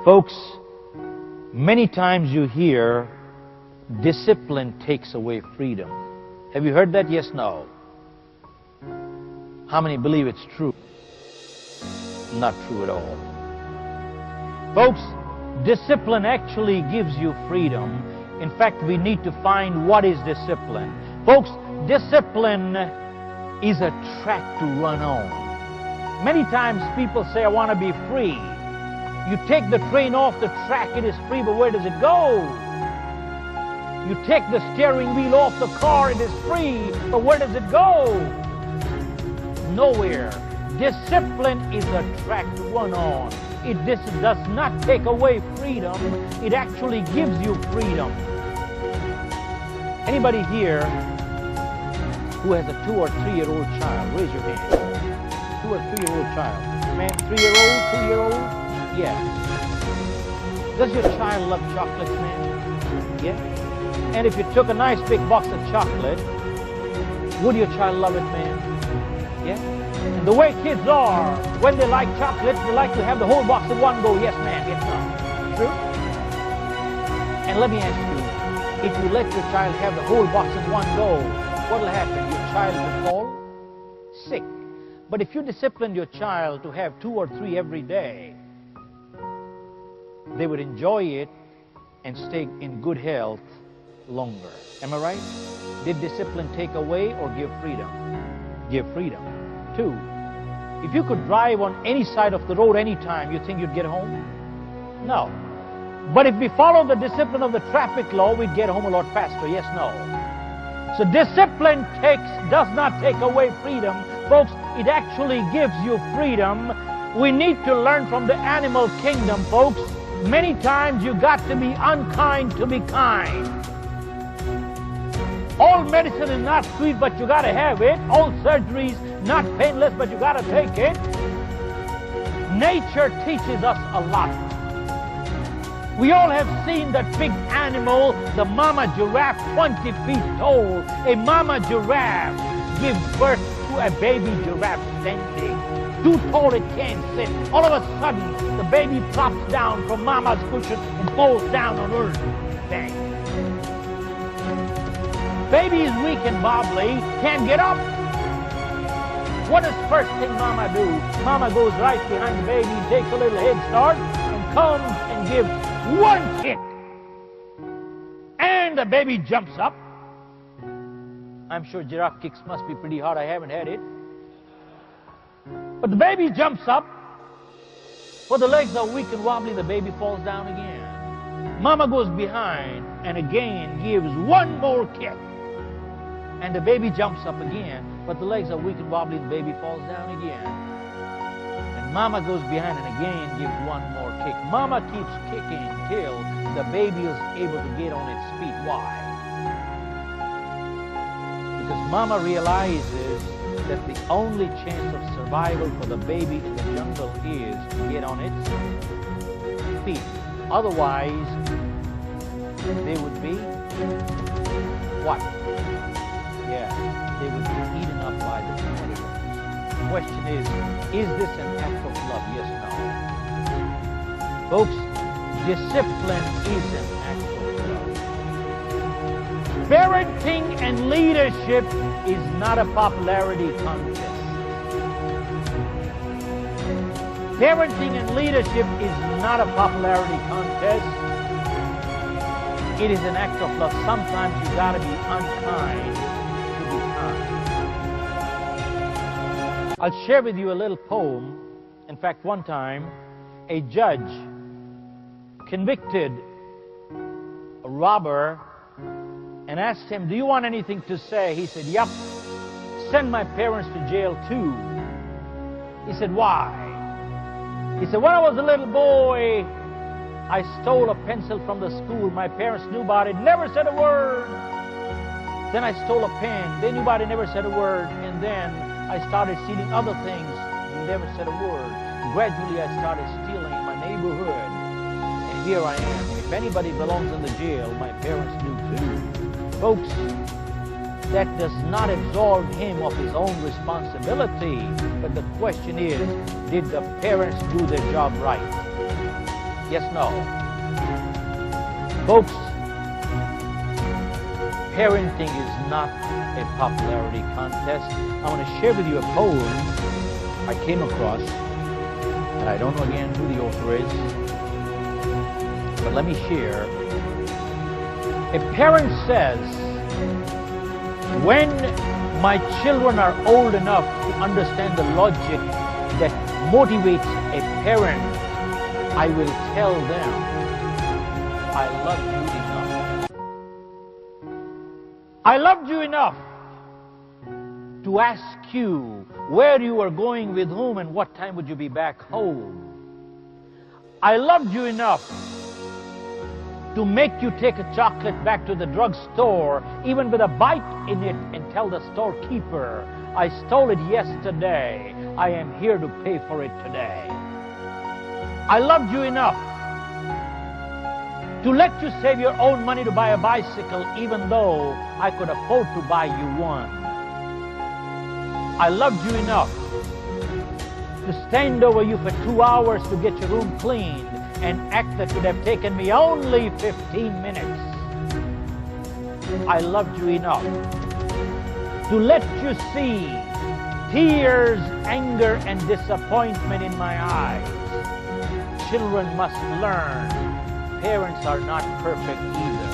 Folks, many times you hear discipline takes away freedom. Have you heard that? Yes, no. How many believe it's true? Not true at all. Folks, discipline actually gives you freedom. In fact, we need to find what is discipline. Folks, discipline is a track to run on. Many times people say, I want to be free. You take the train off the track, it is free, but where does it go? You take the steering wheel off the car, it is free, but where does it go? Nowhere. Discipline is a track to run on. This does not take away freedom. It actually gives you freedom. Anybody here who has a 2 or 3-year-old child? Raise your hand. 2 or 3-year-old child. Man, 3-year-old, 2-year-old? Yeah. Does your child love chocolates, man? Yeah. And if you took a nice big box of chocolate, would your child love it, man? Yeah. And the way kids are, when they like chocolates, they like to have the whole box in one go. Yes, ma'am. Yes, ma'am. True? And let me ask you, if you let your child have the whole box in one go, what will happen? Your child will fall sick. But if you discipline your child to have 2 or 3 every day, they would enjoy it and stay in good health longer. Am I right? Did discipline take away or give freedom? Give freedom. 2, if you could drive on any side of the road anytime, you think you'd get home? No. But if we follow the discipline of the traffic law, we'd get home a lot faster. Yes, no. So discipline does not take away freedom. Folks, it actually gives you freedom. We need to learn from the animal kingdom, folks. Many times you got to be unkind to be kind. All medicine is not sweet, but you got to have it. All surgery is not painless, but you got to take it. Nature teaches us a lot. We all have seen that big animal, the mama giraffe, 20 feet tall. A mama giraffe gives birth to a baby giraffe standing. Too tall it can't sit. All of a sudden, the baby plops down from mama's cushion and falls down on earth. Bang. Baby is weak and wobbly, can't get up. What does first thing mama do? Mama goes right behind the baby, takes a little head start, and comes and gives one kick. And the baby jumps up. I'm sure giraffe kicks must be pretty hard. I haven't had it. But the baby jumps up. But the legs are weak and wobbly, the baby falls down again. Mama goes behind and again gives one more kick. And the baby jumps up again, but the legs are weak and wobbly, the baby falls down again. And mama goes behind and again gives one more kick. Mama keeps kicking till the baby is able to get on its feet. Why? Because mama realizes that the only chance of survival for the baby in the jungle is to get on its feet. Otherwise, they would be what? Yeah, they would be eaten up by the predators. The question is this an act of love? Yes, no. Folks, discipline is an act of love. Parenting and leadership is not a popularity contest. Parenting and leadership is not a popularity contest. It is an act of love. Sometimes you got to be unkind to be kind. I'll share with you a little poem. In fact, one time, a judge convicted a robber and asked him, do you want anything to say? He said, yep. Send my parents to jail too. He said, why? He said, when I was a little boy, I stole a pencil from the school. My parents knew about it, never said a word. Then I stole a pen. They knew about it, never said a word. And then I started stealing other things, never said a word. Gradually, I started stealing in my neighborhood. And here I am. If anybody belongs in the jail, my parents knew too. Folks, that does not absolve him of his own responsibility. But the question is, did the parents do their job right? Yes, no. Folks, parenting is not a popularity contest. I want to share with you a poem I came across, and I don't know again who the author is, but let me share. A parent says, when my children are old enough to understand the logic that motivates a parent, I will tell them, I love you enough. I loved you enough to ask you where you are going, with whom, and what time would you be back home. I loved you enough to make you take a chocolate back to the drugstore, even with a bite in it, and tell the storekeeper, I stole it yesterday. I am here to pay for it today. I loved you enough to let you save your own money to buy a bicycle, even though I could afford to buy you one. I loved you enough to stand over you for 2 hours to get your room cleaned, and act that would have taken me only 15 minutes. I loved you enough to let you see tears, anger, and disappointment in my eyes. Children must learn parents are not perfect either.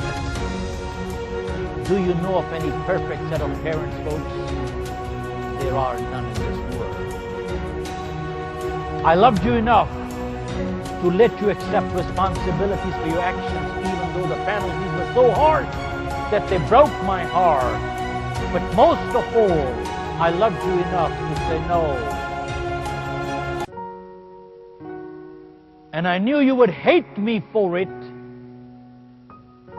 Do you know of any perfect set of parents, folks? There are none in this world. I loved you enough to let you accept responsibilities for your actions, even though the penalties were so harsh that they broke my heart. But most of all, I loved you enough to say no. And I knew you would hate me for it,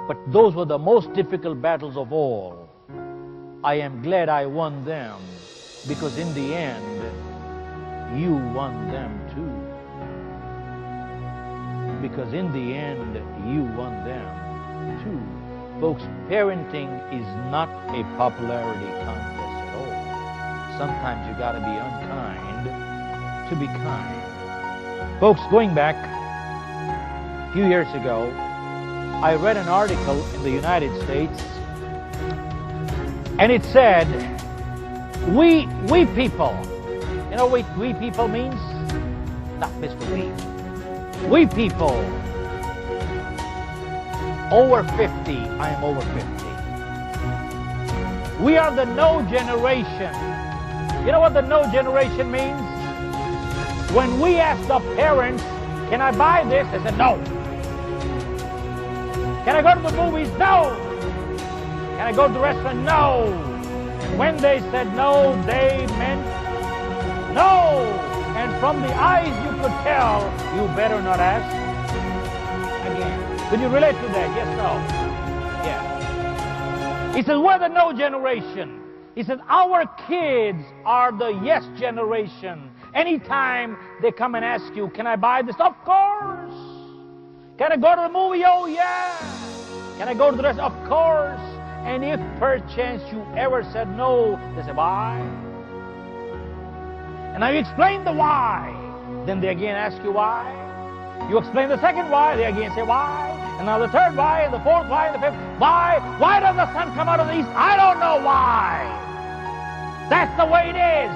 but those were the most difficult battles of all. I am glad I won them, because in the end, you won them too. Because in the end, you won them too. Folks, parenting is not a popularity contest at all. Sometimes you got to be unkind to be kind. Folks, going back a few years ago, I read an article in the United States, and it said, we people. You know what we people means? Not Mr. We. We people over 50, I am over 50. We are the no generation. You know what the no generation means? When we ask the parents, can I buy this? They said no. Can I go to the movies? No. Can I go to the restaurant? No. And when they said no, they meant no. And from the eyes you could tell, you better not ask again. Could you relate to that? Yes, no? Yeah. He says, we're the no generation. He says, our kids are the yes generation. Anytime they come and ask you, can I buy this? Of course. Can I go to the movie? Oh, yeah. Can I go to the restaurant? Of course. And if perchance you ever said no, they say, why? And now you explain the why. Then they again ask you why. You explain the second why, they again say why. And now the third why, and the fourth why, and the fifth why. Why does the sun come out of the east? I don't know why. That's the way it is.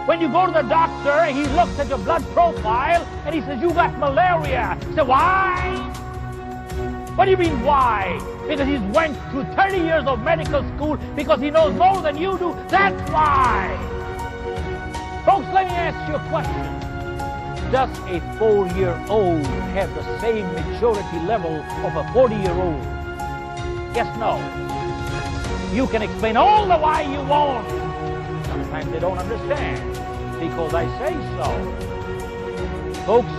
When you go to the doctor, he looks at your blood profile, and he says, you got malaria. You say, why? What do you mean, why? Because he's went through 30 years of medical school, because he knows more than you do. That's why. Folks, let me ask you a question. Does a 4-year-old have the same maturity level of a 40-year-old? Yes, no. You can explain all the why you want. Sometimes they don't understand, because I say so. Folks,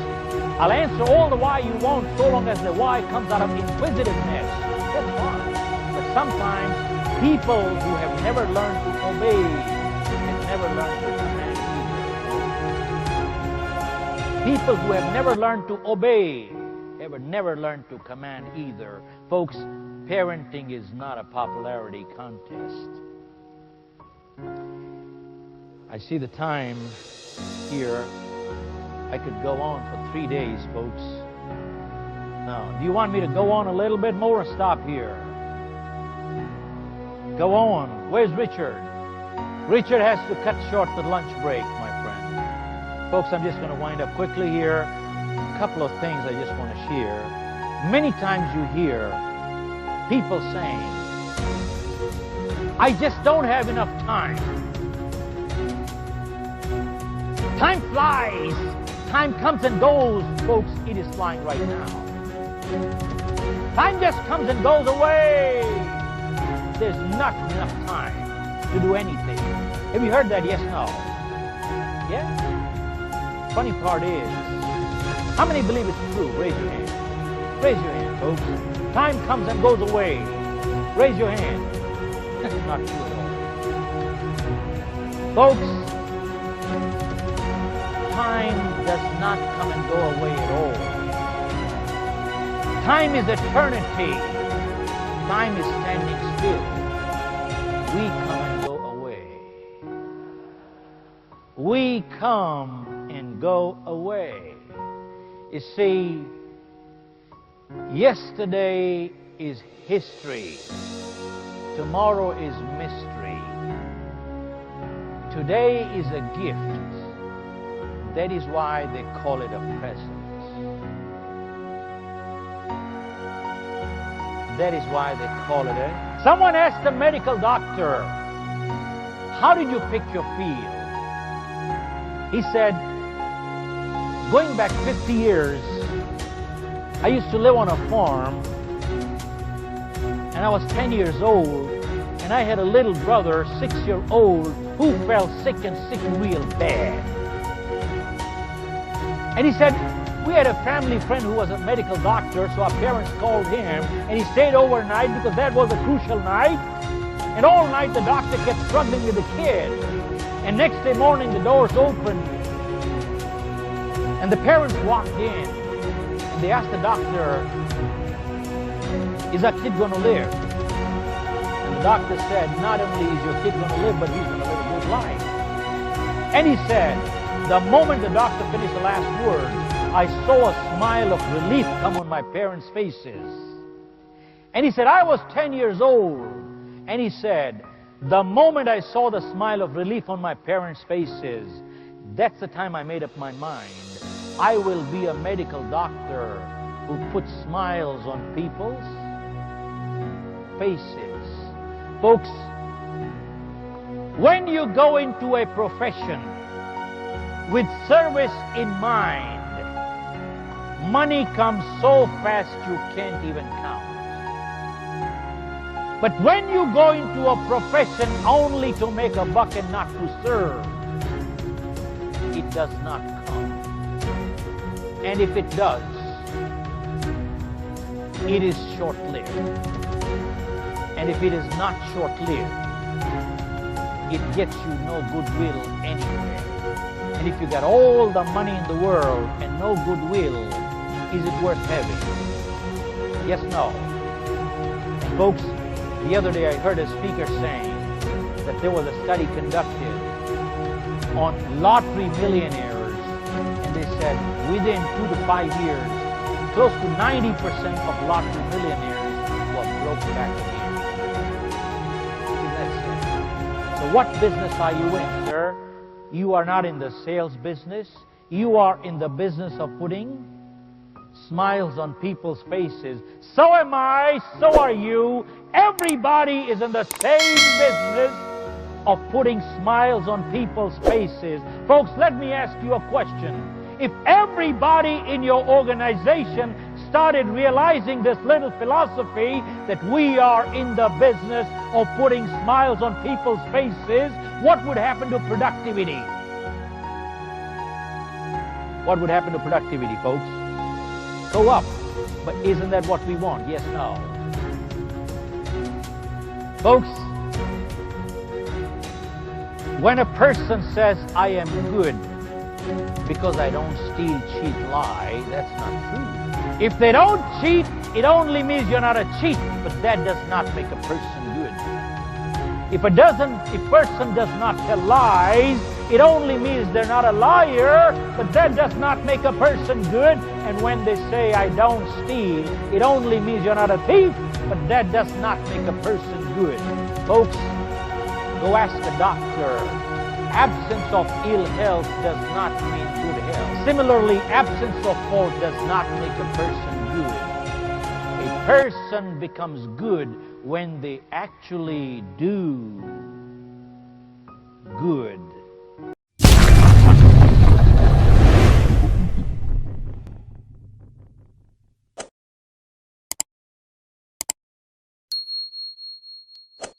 I'll answer all the why you want, so long as the why comes out of inquisitiveness. That's fine. But sometimes people who have never learned to obey and never learned to command. People who have never learned to obey have never learned to command either. Folks, parenting is not a popularity contest. I see the time here. I could go on for 3 days, folks. no. Do you want me to go on a little bit more or stop here? Go on. Where's Richard? Richard has to cut short the lunch break, my friend. Folks, I'm just going to wind up quickly here. A couple of things I just want to share. Many times you hear people saying, I just don't have enough time. Time flies. Time comes and goes. Folks, it is flying right now. Time just comes and goes away. There's not enough time to do anything. Have you heard that? Yes, no? Yeah? Funny part is, how many believe it's true? Raise your hand. Raise your hand, folks. Time comes and goes away. Raise your hand. That's not true at all. Folks, time does not come and go away at all. Time is eternity. Time is standing still. We come and go away. We come and go away. You see, yesterday is history. Tomorrow is mystery. Today is a gift. That is why they call it a present. That is why they call it a... Someone asked a medical doctor, how did you pick your field? He said, going back 50 years, I used to live on a farm, and I was 10 years old, and I had a little brother, 6-year-old, who fell sick and sick real bad. And he said, we had a family friend who was a medical doctor, so our parents called him, and he stayed overnight because that was a crucial night. And all night the doctor kept struggling with the kid. And next day morning the doors opened, and the parents walked in, and they asked the doctor, is that kid going to live? And the doctor said, not only is your kid going to live, but he's going to live a good life. And he said, the moment the doctor finished the last word, I saw a smile of relief come on my parents' faces. And he said, I was 10 years old. And he said, the moment I saw the smile of relief on my parents' faces, that's the time I made up my mind. I will be a medical doctor who puts smiles on people's faces. Folks, when you go into a profession with service in mind, money comes so fast you can't even count. But when you go into a profession only to make a buck and not to serve, it does not come. And if it does, it is short-lived. And if it is not short-lived, it gets you no goodwill anywhere. And if you got all the money in the world and no goodwill, is it worth having? Yes, no. And folks, the other day I heard a speaker saying that there was a study conducted on lottery millionaires, and they said within 2 to 5 years, close to 90% of lottery millionaires were broke back again. Isn't that sad? So what business are you in, sir? You are not in the sales business. You are in the business of putting smiles on people's faces. So am I, so are you. Everybody is in the same business of putting smiles on people's faces. Folks, let me ask you a question. If everybody in your organization started realizing this little philosophy that we are in the business of putting smiles on people's faces, what would happen to productivity? What would happen to productivity, folks? Go up. But isn't that what we want? Yes, no. Folks, when a person says, I am good because I don't steal, cheat, lie, that's not true. If they don't cheat, it only means you're not a cheat, but that does not make a person good. If a person does not tell lies, It only means they're not a liar, but that does not make a person good. And when they say, I don't steal, it only means you're not a thief, but that does not make a person good. Folks, go ask a doctor. Absence of ill health does not mean good health. Similarly, absence of fault does not make a person good. A person becomes good when they actually do good.